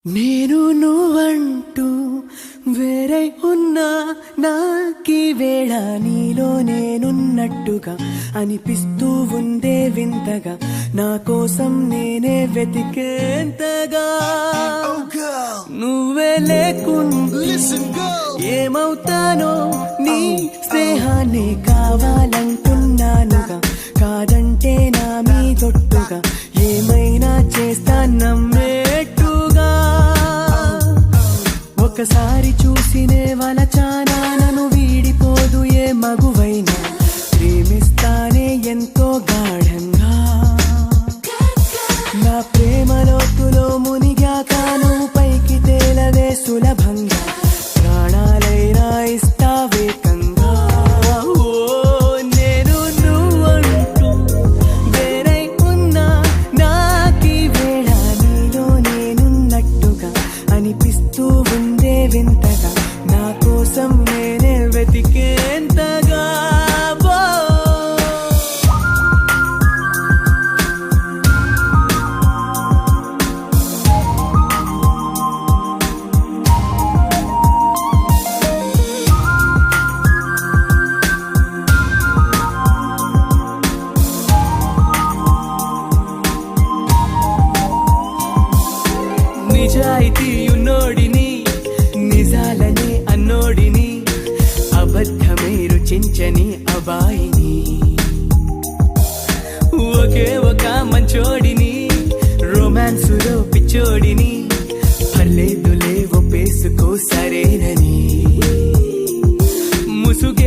నేను నువ్వంటూ వేరే ఉన్నా నాకీ వేళ నీలో నేనున్నట్టుగా అనిపిస్తూ ఉందే వింతగా నా కోసం నేనే వెతికేంతగా నువ్వే లేకుండా ఏమవుతానో నీ స్నేహాన్ని కావాలంటున్నానుగా కాదంటే నా మీదొట్టుగా ఏమైనా చేస్తా నమ్మేట్టుగా ఒకసారి చూసినే వలచానా నన్ను వీడిపోదు ఏ మగువైనా ప్రేమిస్తానే ఎంతో గాఢంగా నా ప్రేమ లోతులో మునిగాక నువ్వు పైకి తేలవే సులభంగా ప్రాణాలైనా ఇస్తావేకంగా నేను నువ్వంటూ వేరై ఉన్నా నాకీ వేళ నీలో నేనున్నట్టుగా అనిపిస్తూ ఉందే వింతగా నా కోసం నేనే వెతికేంతగా నిజాయితీ ఉన్నోడిని నిజాలనే అన్నోడిని అబద్ధమే రుచించని అబాయిని ఒకే ఒక మంచోడిని రొమాన్సులో పిచ్చోడిని పర్లేదులే ఒప్పేసుకో సరేనని ముసుగే